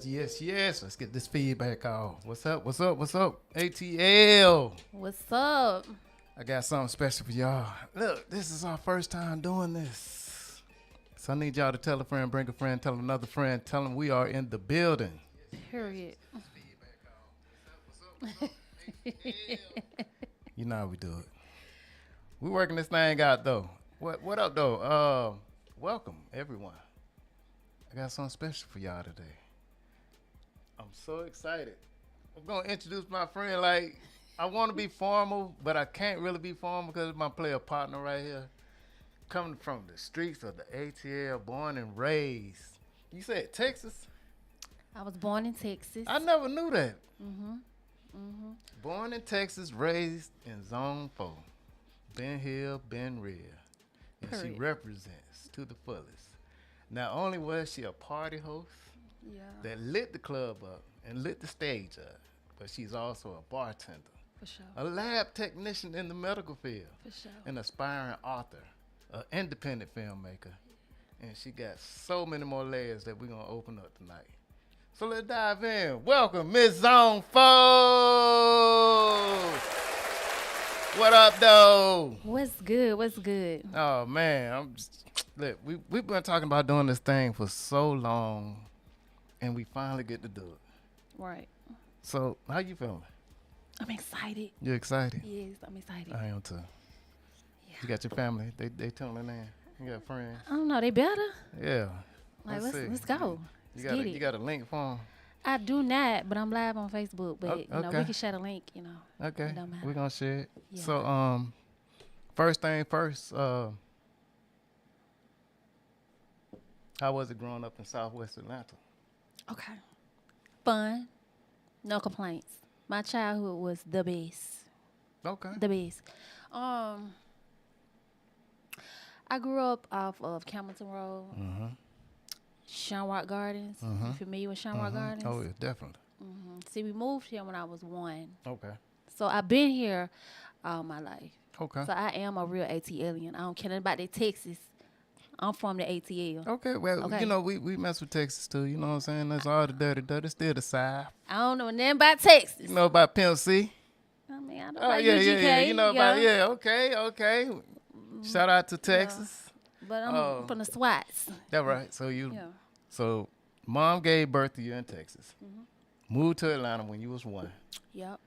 yes. Let's get this feedback off. What's up? ATL. What's up? I got something special for y'all. Look, this is our first time doing this. So I need y'all to tell a friend, bring a friend, tell another friend, tell them we are in the building. Period. You know how we do it. We working this thing out though. What up though? Welcome everyone. I got something special for y'all today. I'm so excited. I'm gonna introduce my friend. Like, I want to be formal, but I can't really be formal because it's my player partner right here. Coming from the streets of the ATL, born and raised. You said Texas? I was born in Texas. I never knew that. Mhm. Born in Texas, raised in Zone 4. Been here, been real. And she Period. represents to the fullest. Not only was she a party host Yeah. that lit the club up and lit the stage up, but she's also a bartender, For sure. a lab technician in the medical field, For sure. an aspiring author, an independent filmmaker, and she got so many more layers that we're gonna open up tonight. So let's dive in. Welcome, Miss Zone 4. What up, though? What's good? What's good? Oh man, look, we've been talking about doing this thing for so long, and we finally get to do it. Right. So, how you feeling? I'm excited. You excited? Yes, I'm excited. I am too. Yeah. You got your family? They tuning in. You got friends? I don't know. They better. Yeah. Like, see. let's go. You Let's got get it. you got a link for 'em? I do not, but I'm live on Facebook. But you know, okay. we can share the link. You know. Okay. It don't matter. We're gonna share it. Yeah. So first thing first, how was it growing up in Southwest Atlanta? Okay. Fun. No complaints. My childhood was the best. Okay. The best. I grew up off of Campbellton Road, Mm-hmm. Shamrock Gardens. Mhm. You familiar with Shamrock Gardens? Oh yeah, definitely. See, we moved here when I was 1. Okay. So I've been here all my life. Okay. So I am a real ATLian. I don't care nothing about that Texas. I'm from the ATL. Okay, well, Okay. you know, we mess with Texas too. You know what I'm saying? That's all the dirty, still the South. I don't know nothing about Texas. You know about Pimp C? I mean, I know Oh about yeah, UGK. yeah. You know about okay. Shout out to Texas. But I'm Oh. from the SWATs. That right. So Yeah. so mom gave birth to you in Texas. Moved to Atlanta when you was 1, Yep.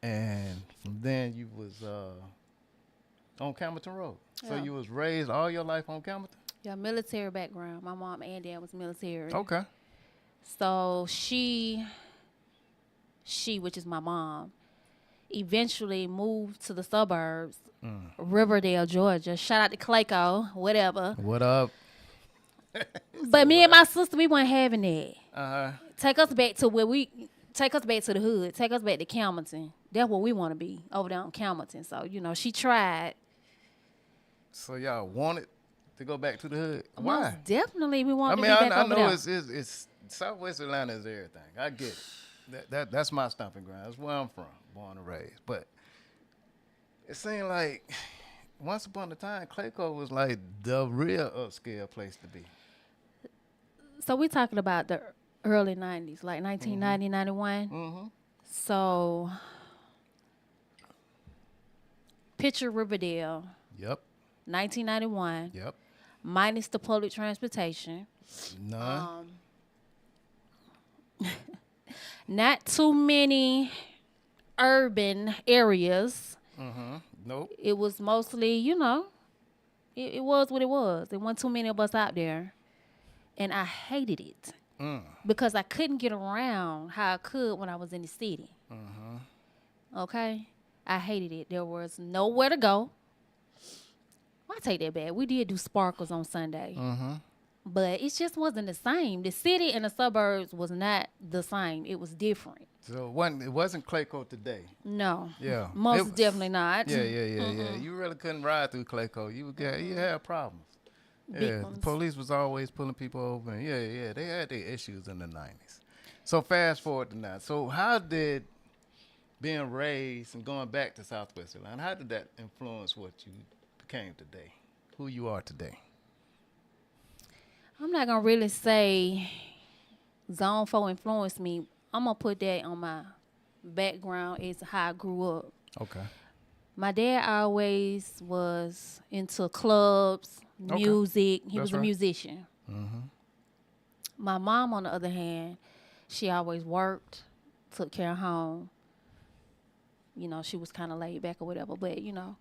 and from then you was on Campbellton Road. So Yeah. you was raised all your life on Campbellton. Yeah, military background. My mom and dad was military. Okay. So she, which is my mom, eventually moved to the suburbs, Riverdale, Georgia. Shout out to Clayco, whatever. What up? But me and my sister, we weren't having that. Uh-huh. Take us back to the hood. Take us back to Campbellton. That's where we want to be, over there on Campbellton. So, you know, she tried. So y'all wanted to go back to the hood? Why? Most definitely, we I want mean, to be back I over know there. it's Southwest Atlanta is everything. I get it. That's my stomping ground. That's where I'm from, born and raised. But it seemed like once upon a time, Clayco was like the real upscale place to be. So we talking about the early 90s, like 1990, 91. Mm-hmm. So picture Riverdale, Yep. 1991, Yep. minus the public transportation. None. Not too many urban areas. Nope. It was mostly, you know, it was what it was. There wasn't too many of us out there. And I hated it because I couldn't get around how I could when I was in the city. Okay? I hated it. There was nowhere to go. Well, I take that back. We did do sparkles on Sunday. But it just wasn't the same. The city and the suburbs was not the same. It was different. So it wasn't Clayco today. No. Yeah. It Most was- definitely not. Yeah. You really couldn't ride through Clayco. You had problems. Big Yeah, the ones. police was always pulling people over. And yeah, they had their issues in the 90s. So fast forward to now. So how did being raised and going back to Southwest Atlanta, how did that influence what you became today, who you are today? I'm not going to really say Zone 4 influenced me. I'm going to put that on my background as how I grew up. Okay. My dad always was into clubs, Okay. music. He That's was a right. musician. Mm-hmm. My mom, on the other hand, she always worked, took care of home. You know, she was kind of laid back or whatever. But, you know,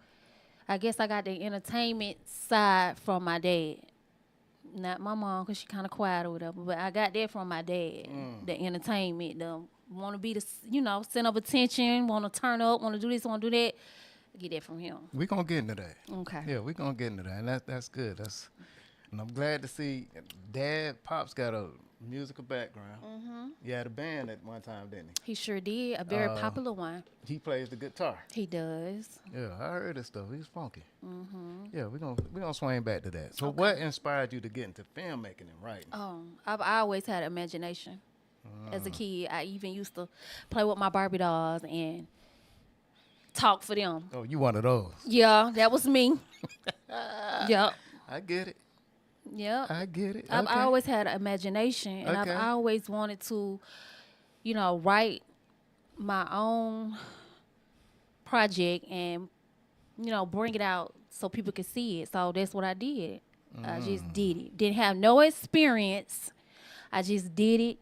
I guess I got the entertainment side from my dad. Not my mom, because she kind of quiet or whatever. But I got that from my dad. The entertainment, the want to be the, you know, center of attention, want to turn up, want to do this, want to do that. I get that from him. We're going to get into that. Okay. Yeah, we're going to get into that. And that's good. And I'm glad to see Dad, Pop's got a musical background. Mm-hmm. He had a band at one time, didn't He sure did. A very popular one. he? He plays the guitar. He does. Yeah, I heard his stuff. He's funky. Mm-hmm. Yeah, we're gonna swing back to that. So, what inspired you to get into filmmaking and writing? I always had imagination. As a kid, I even used to play with my Barbie dolls and talk for them. Oh, you one of those? Yeah, that was me. Yep. I get it. Yep. I get it. I've Okay. always had an imagination, and Okay. I've always wanted to, you know, write my own project and, you know, bring it out so people could see it. So that's what I did. I just did it. Didn't have no experience. I just did it.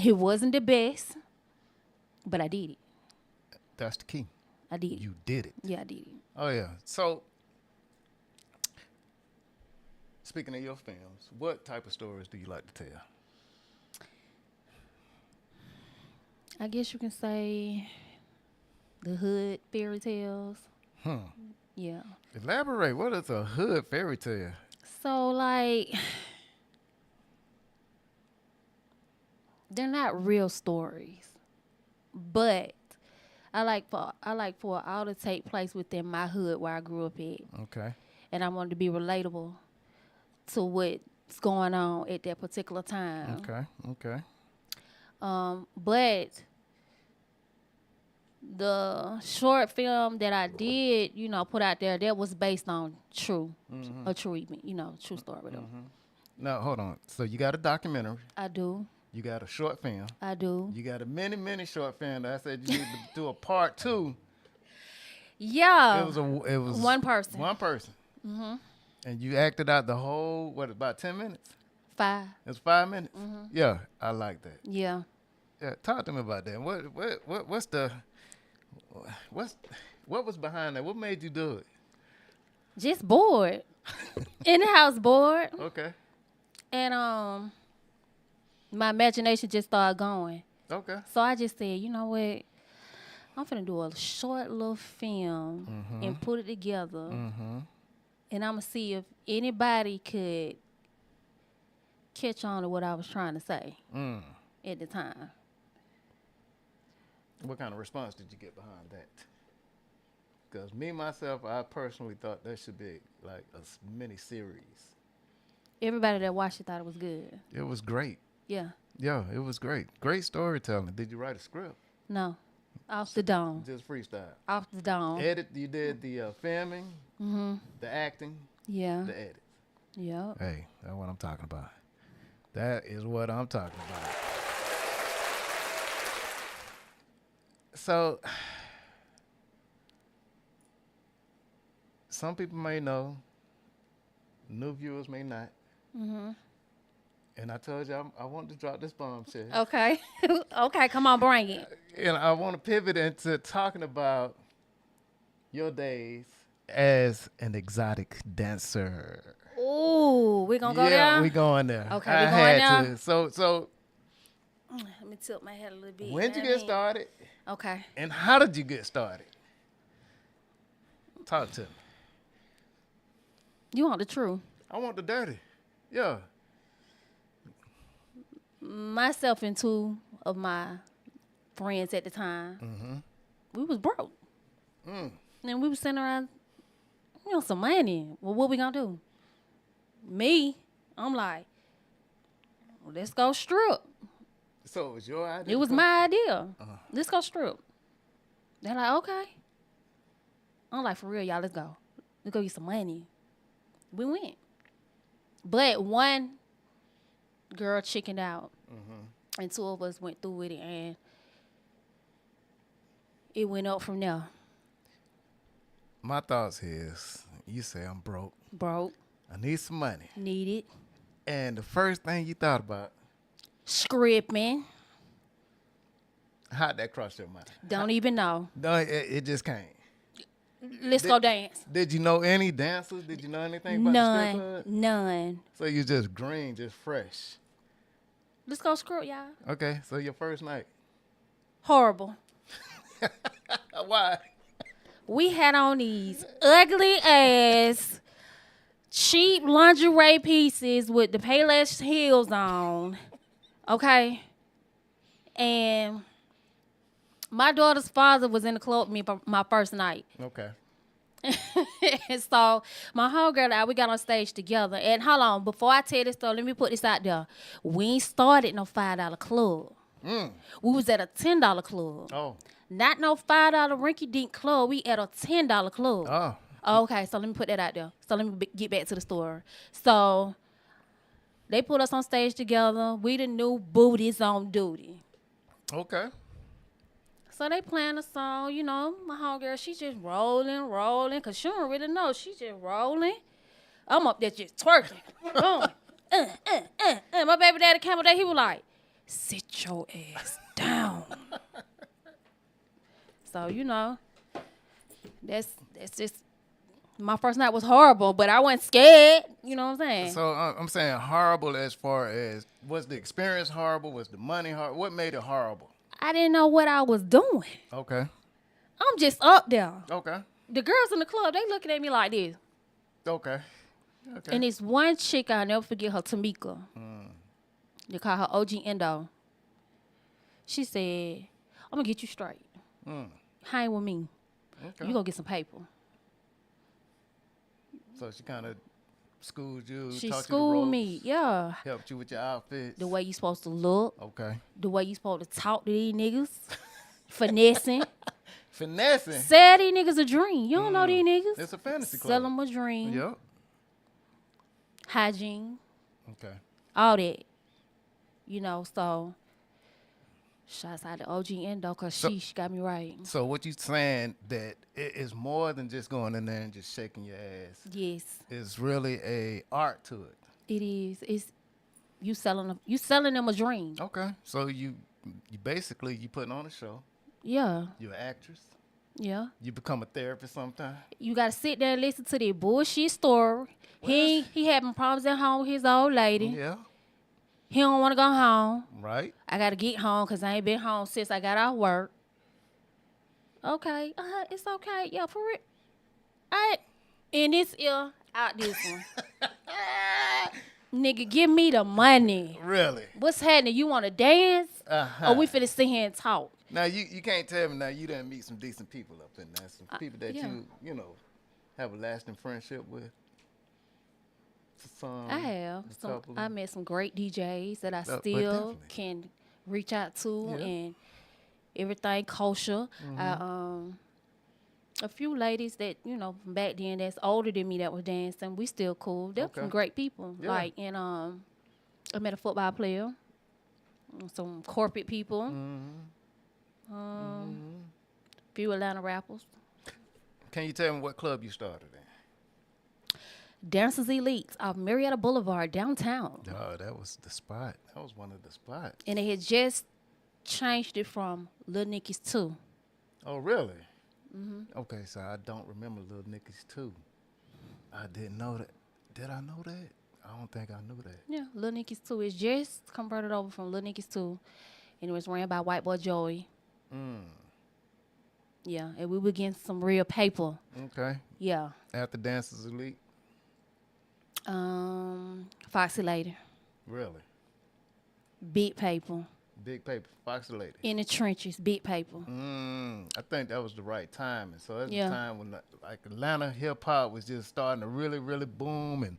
It wasn't the best, but I did it. That's the key. I did it. You did it. Yeah, I did it. Oh yeah. So, speaking of your films, what type of stories do you like to tell? I guess you can say the hood fairy tales. Yeah. Elaborate. What is a hood fairy tale? So like they're not real stories. But I like for it all to take place within my hood where I grew up at. Okay. And I wanted to be relatable to what's going on at that particular time. Okay. But the short film that I did, you know, put out there, that was based on a true event, you know, true story. Whatever. Now hold on. So you got a documentary. I do. You got a short film. I do. You got a mini short film. I said you need to do a part 2. Yeah. It was one person. One person. And you acted out the whole about 10 minutes. 5. It was 5 minutes. Yeah, I like that. Yeah. Yeah, talk to me about that. What was behind that? What made you do it? Just bored. In the house bored. Okay. And my imagination just started going. Okay. So I just said, you know what? I'm finna do a short little film and put it together. And I'm gonna see if anybody could catch on to what I was trying to say at the time. What kind of response did you get behind that? Because me, myself, I personally thought that should be like a mini series. Everybody that watched it thought it was good. It was great. Yeah. Yeah, it was great. Great storytelling. Did you write a script? No. Off the dome. Just freestyle. Off the dome. You did the filming, the acting, Yeah. the edit. Yeah. Hey, that's what I'm talking about. That is what I'm talking about. So, some people may know, new viewers may not. And I told you I wanted to drop this bombshell. Okay. Okay, come on, bring it. And I want to pivot into talking about your days as an exotic dancer. Ooh, we gonna go there? Yeah, we going there. Okay, I we going had there? to. So Let me tilt my head a little bit. when did you get started? Okay. And how did you get started? Talk to me. You want the truth? I want the dirty. Yeah. Myself and 2 of my friends at the time, we was broke. And we was sitting around, you know, some money. Well, what we gonna do? Me, I'm like, well, let's go strip. So it was your idea? It was my idea. Let's go strip. They're like, okay. I'm like, for real, y'all, let's go. Let's go get some money. We went. But one girl chickened out. And two of us went through with it, and it went up from there. My thoughts is, you say I'm broke. Broke, I need some money. needed, And the first thing you thought about, scripting. how'd that cross your mind? Don't even know. No, it just came. Let's go dance. Did you know any dancers? Did you know anything about the strip club? None. So you just green, just fresh. Let's go screw it, y'all. Okay, so your first night. Horrible. Why? We had on these ugly ass cheap lingerie pieces with the Payless heels on. Okay. And my daughter's father was in the club with me for my first night. Okay. And so my homegirl and I, we got on stage together. And hold on, before I tell this story, let me put this out there. We ain't started no $5 club. We was at a $10 club. Oh. Not no $5 rinky dink club. We at a $10 club. Oh. Okay, so let me put that out there. So let me get back to the story. So they put us on stage together. We the new booties on duty. Okay. So they playing a song, you know, my homegirl, she just rolling, because she don't really know. She just rolling. I'm up there just twerking. Boom. My baby daddy came up there, he was like, sit your ass down. So, you know, that's just, my first night was horrible, but I wasn't scared. You know what I'm saying? So I'm saying horrible as far as, was the experience horrible? Was the money horrible? What made it horrible? I didn't know what I was doing. Okay. I'm just up there. Okay. The girls in the club, they looking at me like this. Okay. Okay. And this one chick, I'll never forget her, Tamika. They call her OG Endo. She said, I'm going to get you straight. Hang with me. Okay. You going to get some paper. So she kind of schooled you, She taught you the schooled ropes, me, yeah. helped you with your outfits. The way you supposed to look. Okay. The way you supposed to talk to these niggas. Finessing. Finessing. Sell these niggas a dream. You don't know these niggas. It's a fantasy club. Sell them a dream. Yep. Hygiene. Okay. All that. You know, so shouts out to OG Endo because she got me right. So what you saying that it is more than just going in there and just shaking your ass. Yes. It's really a art to it. It is. It's you selling them a dream. Okay. So you basically you putting on a show. Yeah. You're an actress. Yeah. You become a therapist sometime. You gotta sit there and listen to their bullshit story. He having problems at home with his old lady. Yeah. He don't want to go home. Right. I gotta get home because I ain't been home since I got out of work. Okay. It's okay. Yeah, for real. In this ear, out this one. Nigga, give me the money. Really? What's happening? You want to dance? Uh-huh. Or we finna sit here and talk? Now you can't tell me now you didn't meet some decent people up in there. Some people that yeah. you know have a lasting friendship with. Some, I have. I met some great DJs that I but still definitely. can reach out to Yeah. and everything kosher. A few ladies that, you know, from back then that's older than me that was dancing, we still cool. They're some great people. Yeah. Like, and I met a football player, some corporate people, few Atlanta rappers. Can you tell me what club you started in? Dancers Elites off Marietta Boulevard downtown. Oh, that was the spot. That was one of the spots. And they had just changed it from Lil Nicky's 2. Oh, really? Mm-hmm. Okay, so I don't remember Lil Nicky's 2. I didn't know that. Did I know that? I don't think I knew that. Yeah, Lil Nicky's 2 is just converted over from Lil Nicky's 2. And it was ran by White Boy Joey. Yeah, and we were getting some real paper. Okay. Yeah. After Dancers Elite? Foxy Lady. Really? Big paper. Big paper. Foxy Lady. In the trenches, big paper. I think that was the right time. And so that's Yeah. the time when like Atlanta hip hop was just starting to really, really boom, and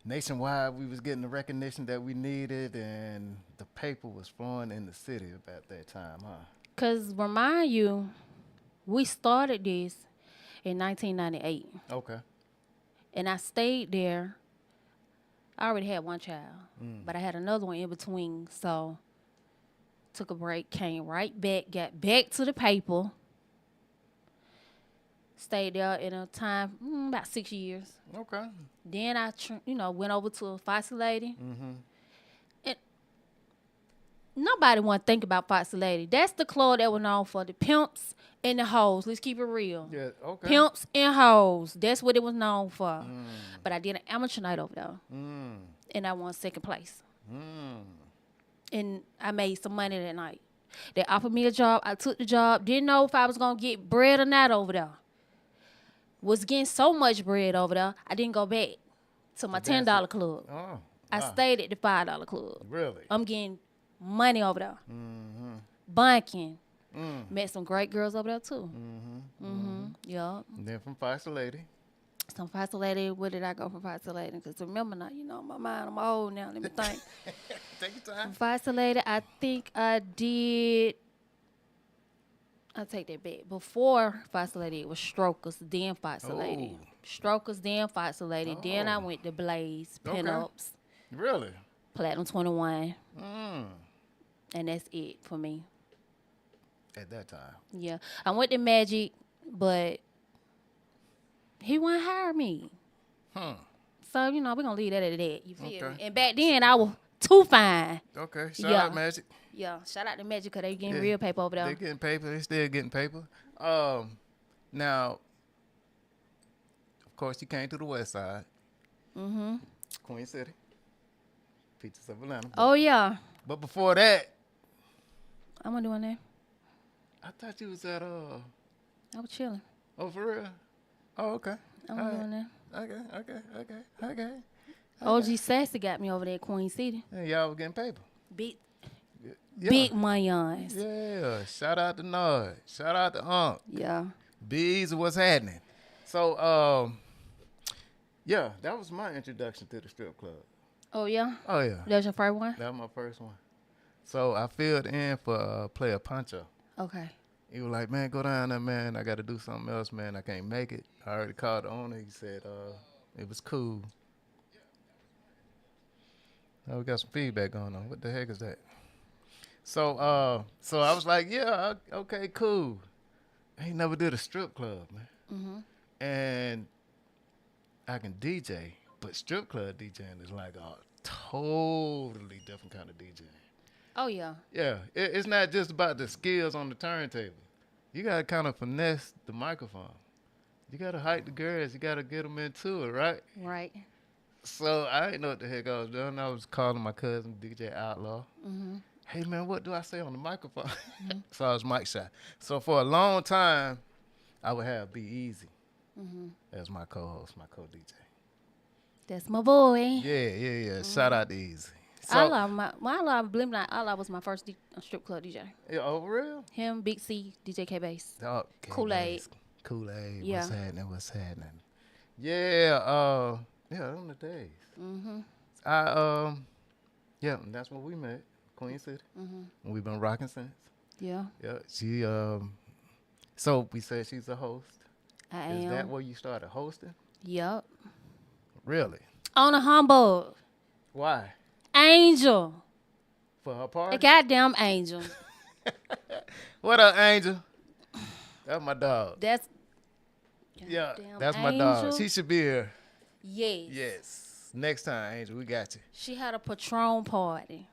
nationwide we was getting the recognition that we needed, and the paper was flowing in the city about that time, huh? Cause remind you, we started this in 1998, Okay. and I stayed there. I already had one child, but I had another one in between. So took a break, came right back, got back to the paper, stayed there in a time about 6 years. Okay. Then I, went over to a Foxy Lady. Mm-hmm. And nobody want to think about Foxy Lady. That's the club that was known for the pimps and the hoes. Let's keep it real. Yeah. Okay. Pimps and hoes. That's what it was known for. But I did an amateur night over there. And I won second place. And I made some money that night. They offered me a job. I took the job. Didn't know if I was going to get bread or not over there. Was getting so much bread over there, I didn't go back to my $10 club. Oh. Wow. I stayed at the $5 club. Really? I'm getting money over there. Bunking. Met some great girls over there, too. Yeah. And then from Foxy Lady. Some Foxy Lady. Where did I go from Foxy Lady? Because remember now, my mind, I'm old now. Let me think. Take your time. From Foxy Lady, I think I did... I take that back. Before Foxy Lady, it was Strokers, then Foxy Lady. Strokers, then Foxy Lady. Then I went to Blaze, Pinups, Really? Platinum 21. And that's it for me. At that time. Yeah. I went to Magic, but he wouldn't hire me. So, we're going to leave that at that. You feel me? And back then, I was too fine. Okay. Shout out Magic. Yeah. Shout out to Magic because they getting real paper over there. They're getting paper. They still getting paper. Now, of course, you came to the West Side. Queen City. Peaches of Atlanta. Oh, yeah. But before that, I'm going to doing that. I thought you was at I was chilling. Oh, for real? Oh, okay. I'm doing that. Okay. OG Sassy got me over there at Queen City. And y'all was getting paper. Big mayons. Yeah. Shout out to Nod. Shout out to Unc. Yeah. Bees, what's happening? So, yeah, that was my introduction to the strip club. Oh, yeah? Oh, yeah. That was your first one? That was my first one. So I filled in for Player Puncher. Okay. He was like, man, go down there, man. I got to do something else, man. I can't make it. I already called the owner. He said it was cool. Now we got some feedback going on. What the heck is that? So I was like, yeah, okay, cool. I ain't never did a strip club, man. And I can DJ, but strip club DJing is like a totally different kind of DJing. Oh, yeah. Yeah, it's not just about the skills on the turntable. You got to kind of finesse the microphone. You got to hype the girls. You got to get them into it, right? Right. So I didn't know what the heck I was doing. I was calling my cousin, DJ Outlaw. Hey, man, what do I say on the microphone? So I was mic shy. So for a long time, I would have Be Easy as my co-host, my co-DJ. That's my boy. Yeah. Shout out to Easy. So, Allah was my first strip club DJ. Yeah, oh, for real? Him, Big C, DJ K-Bass. Oh, Kool-Aid. Kool-Aid. Yeah. What's happening? Yeah, on the days. Yeah, and that's when we met, Queen City. And we've been rocking since. Yeah. Yeah, she, so we said she's a host. I am. Is that where you started hosting? Yup. Really? On a humbug. Why? Angel. For her party? A goddamn angel. What up, Angel? That's my dog. That's That's my dog. She should be here. Yes. Yes. Next time, Angel, we got you. She had a Patron party.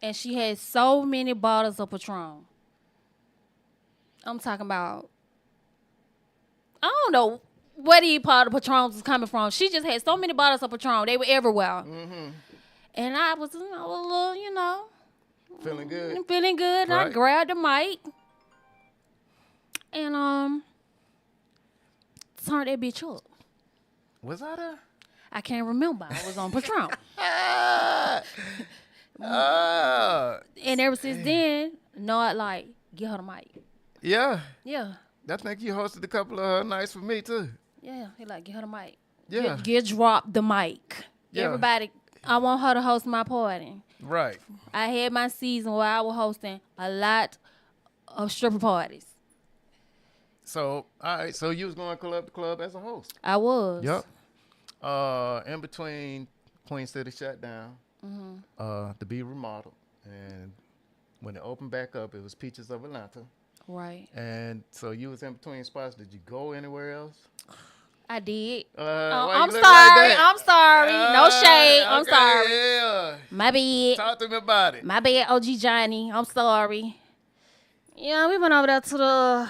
And she had so many bottles of Patron. I'm talking about, I don't know where the part of Patrons was coming from. She just had so many bottles of Patron. They were everywhere. And I was, a little, Feeling good? Feeling good. Right. I grabbed the mic. And turned that bitch up. Was I there? I can't remember. I was on Patron. And ever since then, Nod get her the mic. Yeah. Yeah. I think you hosted a couple of nights for me, too. Yeah. He get her the mic. Yeah. Get dropped the mic. Yeah. Everybody, I want her to host my party. Right. I had my season where I was hosting a lot of stripper parties. So, all right. So you was going club to club as a host. I was. Yep. In between Queen City shut down to be remodeled, and When it opened back up, it was Peaches of Atlanta. Right. And so you was in between spots. Did you go anywhere else? I did. Why you I'm look sorry. like that? I'm sorry. No shade. I'm Okay, sorry. yeah. My bad. Talk to me about it. My bad, OG Johnny. I'm sorry. Yeah, we went over there to the.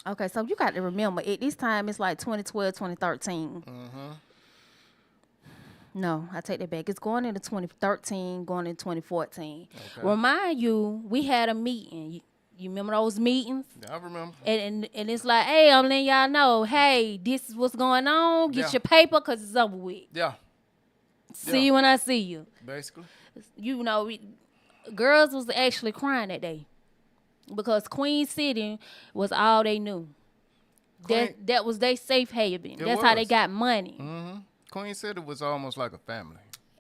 Okay, so you got to remember, at this time, it's like 2012, 2013. Mm-hmm. No, I take that back. It's going into 2013, going into 2014. Okay. Remind you, we had a meeting. You remember those meetings? I remember. And it's like, hey, I'm letting y'all know, hey, this is what's going on. Get Yeah. your paper because it's over with. Yeah. See you when I see you. Basically. You know, girls was actually crying that day because Queen City was all they knew. That was their safe haven. That's how they got money. Mm-hmm. Queen City was almost like a family.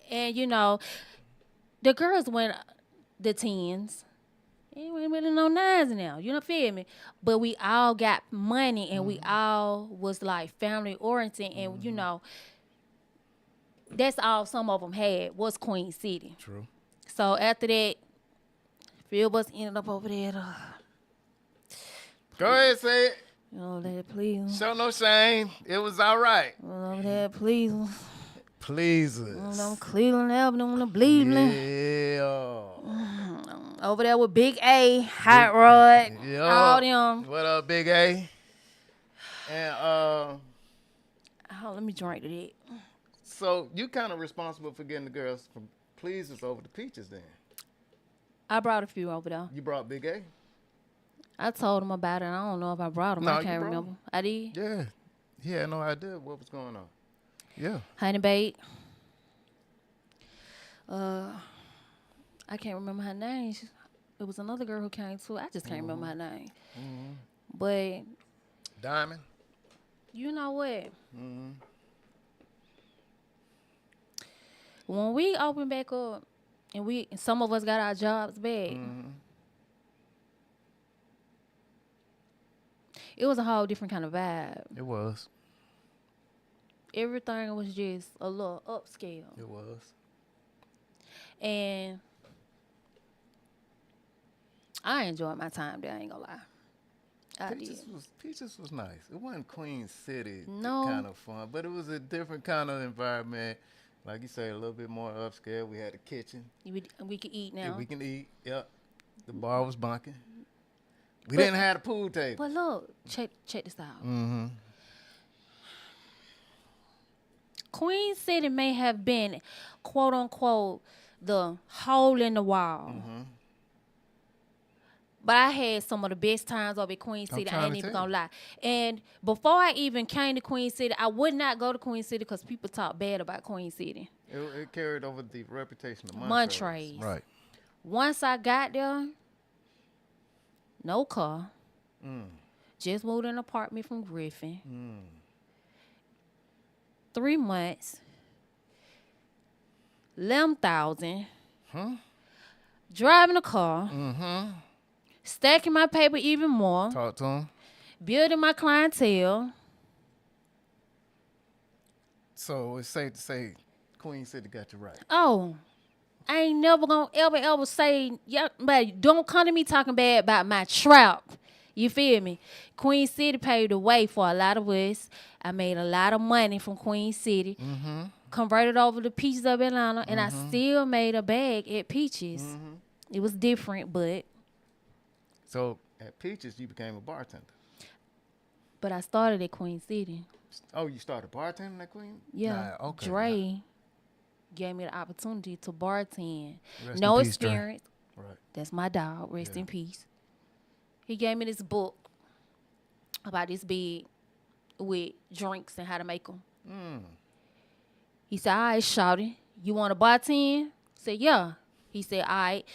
And, you know, the girls went the 10s. Ain't really no 9s now. You know, feel me? But we all got money and we all was like family oriented. And, you know, that's all some of them had was Queen City. True. So after that, few of us ended up over there. Go ahead, say it. Oh, that please. Show no shame. It was all right. Over there, please. Please Them Cleveland Avenue, the Bleeding. Yeah. Over there with Big A, Hot Rod, Yeah. all them. What up, Big A? And Oh, let me drink to that. so you kind of responsible for getting the girls from Pleasers over to Peaches then. I brought a few over there. You brought Big A? I told them about it. I don't know if I brought them. No, I you can't brought remember. 'em. I did. Yeah. He had no idea what was going on. Yeah. Honey Bait. I can't remember her name. It was another girl who came too. I just can't remember her name. Mm-hmm. But Diamond? you know what? Mm-hmm. When we opened back up and some of us got our jobs back, Mm-hmm. it was a whole different kind of vibe. It was. Everything was just a little upscale. It was. And I enjoyed my time there, I ain't gonna lie. I did. Peaches was nice. It wasn't Queen City No. kind of fun, but it was a different kind of environment. Like you say, a little bit more upscale. We had a kitchen. We could eat now. Yeah, we can eat. Yep. The bar was bunking. We didn't have a pool table. But look, check this out. Mm-hmm. Queen City may have been, quote unquote, the hole in the wall. Mm-hmm. But I had some of the best times over at Queen City. I ain't even gonna lie. And before I even came to Queen City, I would not go to Queen City because people talk bad about Queen City. It carried over the reputation of Montrose. Right. Once I got there, no car. Just moved in an apartment from Griffin. 3 months. 11,000. Driving a car. Stacking my paper even more. Talk to him. Building my clientele. So it's safe to say Queen City got you right. Oh, I ain't never gonna ever say, yeah, but don't come to me talking bad about my trap. You feel me? Queen City paved the way for a lot of us. I made a lot of money from Queen City. Converted over to Peaches of Atlanta, and I still made a bag at Peaches. It was different, but So at Peaches, you became a bartender. I started at Queen City. Oh, you started bartending at Queen? Yeah. Nah, okay. Dre gave me the opportunity to bartend. Rest No in peace, Dre. experience. Right. That's my dog. Rest Yeah. in peace. He gave me this book about this big with drinks and how to make them. He said, all right, shawty, you want to bartend? I said, yeah. He said, all right,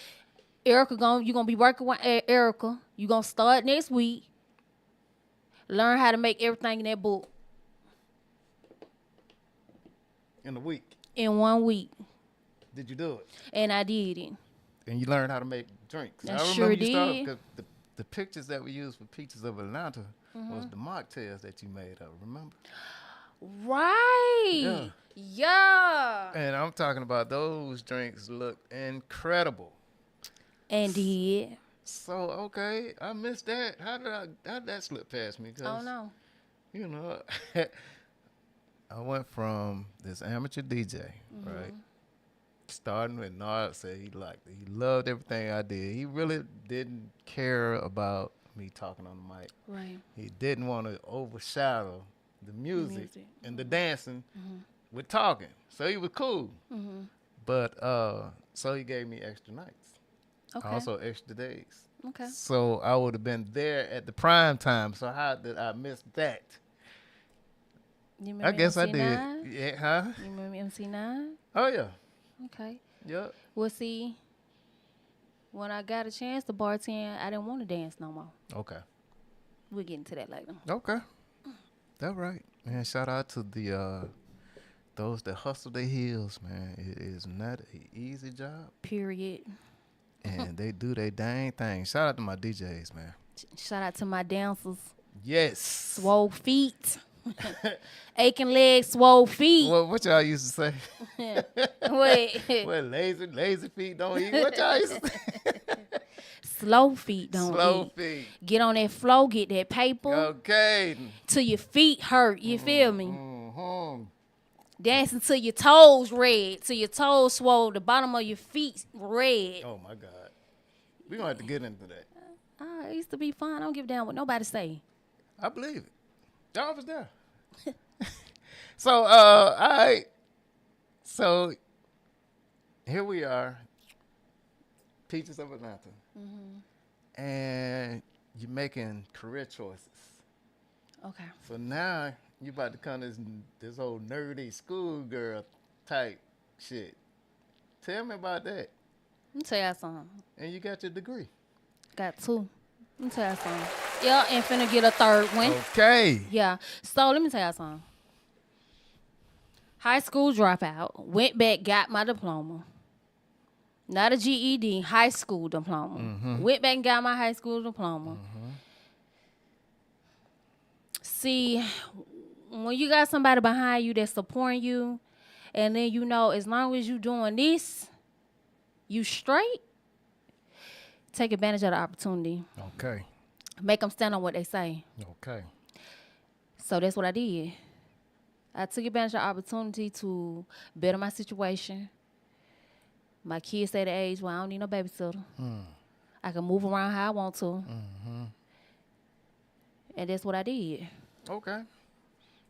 Erica, you going to be working with Erica. You going to start next week. Learn how to make everything in that book In a week. in 1 week. Did you do it? And I did it. And you learned how to make drinks. I remember sure you started, did. 'cause the pictures that we used for Peaches of Atlanta was the mocktails that you made up, remember? Right. Yeah. And I'm talking about those drinks looked incredible. And did. So okay, I missed that. How did that slip past me? Oh Cause no. you know, I went from this amateur DJ, right? Starting with Nard said he liked it. He loved everything I did. He really didn't care about me talking on the mic. Right. He didn't want to overshadow the The music music. and the dancing with talking. So he was cool. But so he gave me extra nights. Okay. Also extra days. Okay. So I would have been there at the prime time. So how did I miss that? You I remember guess I did. MC9? Yeah, huh? You remember MC9? Oh yeah. Okay. Yep. Well, see, when I got a chance to bartend, I didn't want to dance no more. Okay. We'll get into that later. Okay. That's right. And shout out to the those that hustle their heels, man. It is not an easy job. Period. And they do their dang thing. Shout out to my DJs, man. Shout out to my dancers. Yes. Swole feet. Aching legs, swole feet. What y'all used to say? Wait. Well, lazy feet don't eat. What y'all used to say? Slow feet don't Slow eat. feet. Get on that floor, get that paper. Okay. Till your feet hurt. You feel me? Mm-hmm. Dancing till your toes red. Till your toes swole. The bottom of your feet red. Oh my God. We're gonna have to get into that. It used to be fun. I don't give a damn what nobody say. I believe it. Y'all was there. So, all right. So, here we are, Peaches of Atlanta. And you're making career choices. Okay. So now you about to come this old nerdy schoolgirl type shit. Tell me about that. Let me tell y'all something. And you got your degree. Got two. Let me tell y'all something. Yeah, and finna get a third one. Okay. Yeah. So let me tell y'all something. High school dropout. Went back, got my diploma. Not a GED, high school diploma. Went back and got my high school diploma. See, when you got somebody behind you that's supporting you, and then you know as long as you doing this, you straight, take advantage of the opportunity. Okay. Make them stand on what they say. Okay. So that's what I did. I took advantage of the opportunity to better my situation. My kids at the age where I don't need no babysitter. I can move around how I want to. And that's what I did. Okay.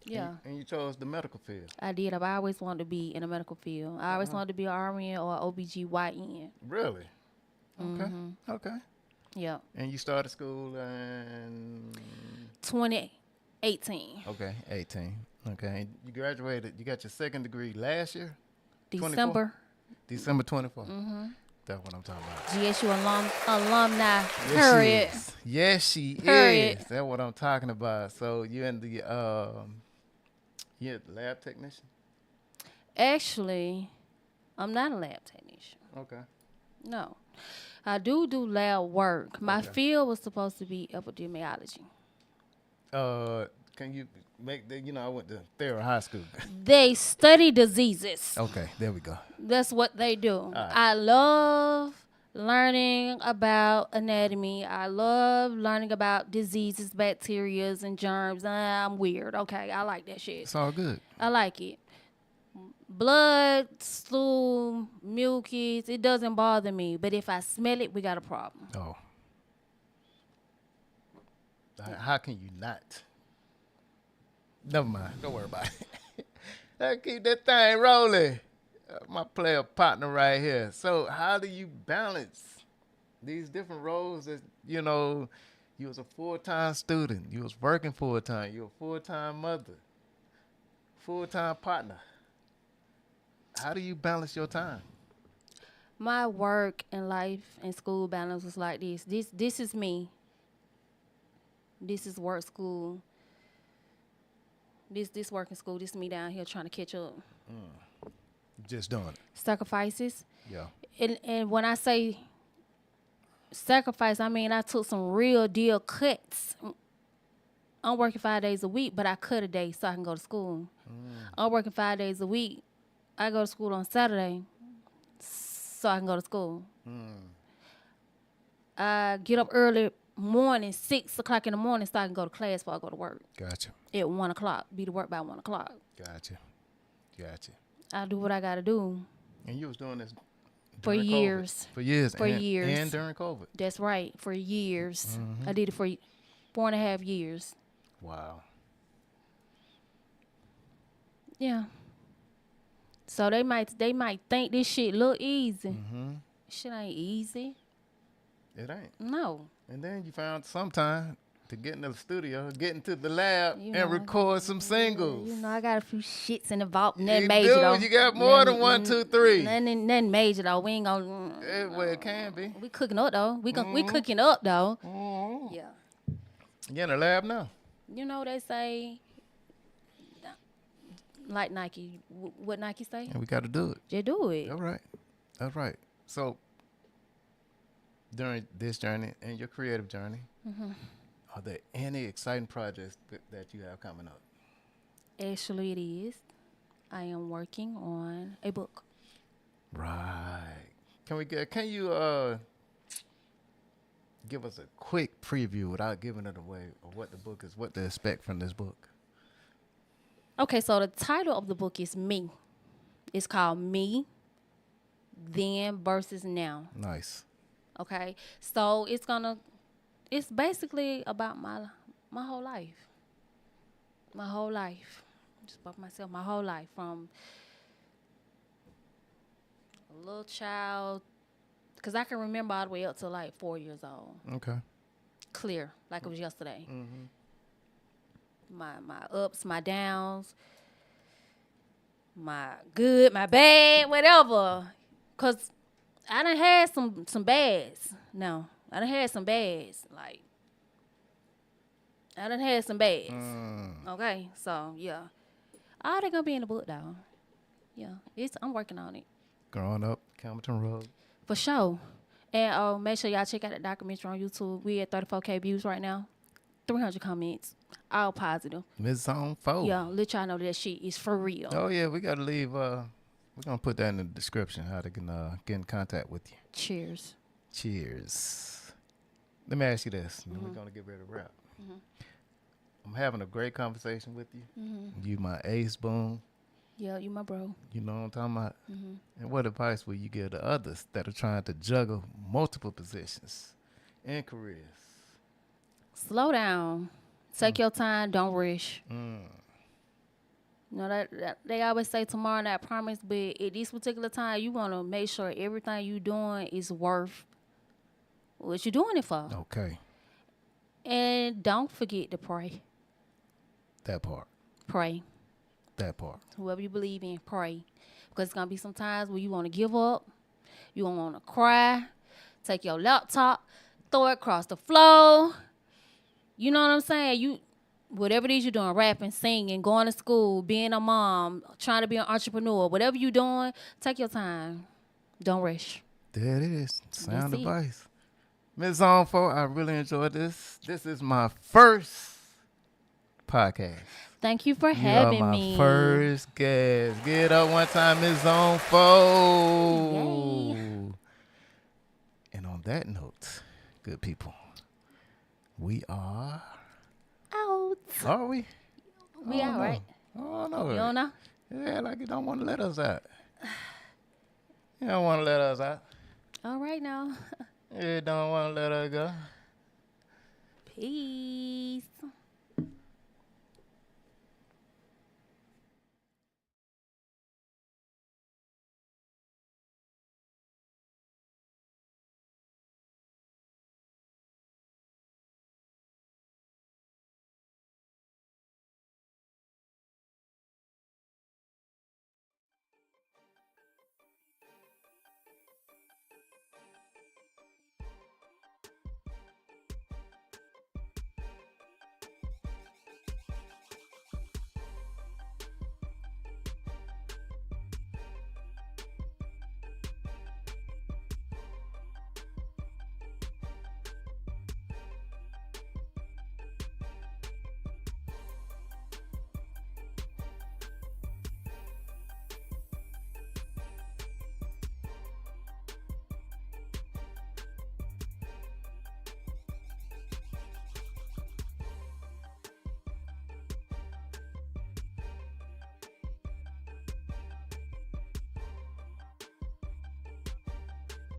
Yeah. And you chose the medical field. I did. I've always wanted to be in the medical field. I always wanted to be an RN or an OBGYN. Really? Okay. Okay. Yeah. And you started school in 2018. Okay, 18. Okay. You graduated. You got your second degree last year? December. December 24th. That's what I'm talking about. GSU alumni. Yes, Period. she is. Yes, she Period. is. That's what I'm talking about. So you're in the you're the lab technician? Actually, I'm not a lab technician. Okay. No. I do lab work. My Okay. field was supposed to be epidemiology. Can you make the, I went to Thayer High School. They study diseases. Okay, there we go. That's what they do. right. I love learning about anatomy. I love learning about diseases, bacterias, and germs. I'm weird. Okay, I like that shit. It's all good. I like it. Blood, stool, mucus, it doesn't bother me. But if I smell it, we got a problem. Oh. How can you not? Never mind. Don't worry about it. I keep that thing rolling. My player partner right here. So how do you balance these different roles that, you was a full-time student. You was working full-time. You're a full-time mother. Full-time partner. How do you balance your time? My work and life and school balance was like this. This is me. This is work school. This working school. This is me down here trying to catch up. Just doing it. Sacrifices. Yeah. And when I say sacrifice, I mean I took some real deal cuts. I'm working 5 days a week, but I cut a day so I can go to school. I'm working 5 days a week. I go to school on Saturday so I can go to school. I get up early morning, 6 o'clock in the morning, so I can go to class before I go to work. Gotcha. At 1 o'clock, be to work by 1 o'clock. Gotcha. Gotcha. I do what I gotta do And you was doing this for during COVID? years. For years. For and, years. And during COVID. That's right, for years. Mm-hmm. I did it for 4.5 years. Wow. Yeah. So they might think this shit look easy. Mm-hmm. Shit ain't easy. It ain't. No. And then you found some time to get in the studio, get into the lab, You and know, record some singles. You know, I got a few shits in the vault. Nothing You major do. though. You got more than 1, 2, 3. Nothing major though. We ain't gonna. Well, it can be. We cooking up though. We cooking up though. Mm-hmm. Yeah. You in the lab now? You know they say, like Nike. What Nike say? And we got to do it. Just do it. All right. All right. So, during this journey and your creative journey, are there any exciting projects that you have coming up? Actually, it is. I am working on a book. Right. Can you give us a quick preview without giving it away of what the book is, what to expect from this book? Okay, so the title of the book is Me. It's called Me, Then versus Now. Nice. Okay, so it's basically about my whole life. My whole life. Just about myself, my whole life. From a little child, because I can remember all the way up to like 4 years old. Okay. Clear, like it was yesterday. Mm-hmm. My ups, my downs, my good, my bad, whatever. Because I done had some bads. No, I done had some bads. Like, I done had some bads. Okay, so, yeah. All they gonna be in the book, though. Yeah, I'm working on it. Growing up, Campbellton Road. For sure. And make sure y'all check out the documentary on YouTube. We at 34K views right now. 300 comments. All positive. Miss Zone 4. Yeah, let y'all know that shit is for real. Oh, yeah, we got to leave. We're going to put that in the description, how they can get in contact with you. Cheers. Cheers. Let me ask you this, and then we're going to get ready to wrap. I'm having a great conversation with you. You my ace boom. Yeah, you my bro. You know what I'm talking about? And what advice will you give to others that are trying to juggle multiple positions in careers? Slow down. Take your time. Don't rush. You know, that they always say tomorrow not promise, but at this particular time, you want to make sure everything you doing is worth what you doing it for. Okay. And don't forget to pray. That part. Pray. That part. Whoever you believe in, pray. Because it's going to be some times where you want to give up. You don't want to cry. Take your laptop. Throw it across the floor. You know what I'm saying? Whatever it is you're doing, rapping, singing, going to school, being a mom, trying to be an entrepreneur, whatever you're doing, take your time. Don't rush. There it is. Sound That's it. advice. Ms. Zone 4, I really enjoyed this. This is my first podcast. Thank you for You having are my me. first guest. Get it up one time, Ms. Zone 4. Yay. And on that note, good people, we are... Out. Are we? We out, right? Oh, no. You don't know? Yeah, like you don't want to let us out. You don't want to let us out. All right now. You don't want to let us go. Peace.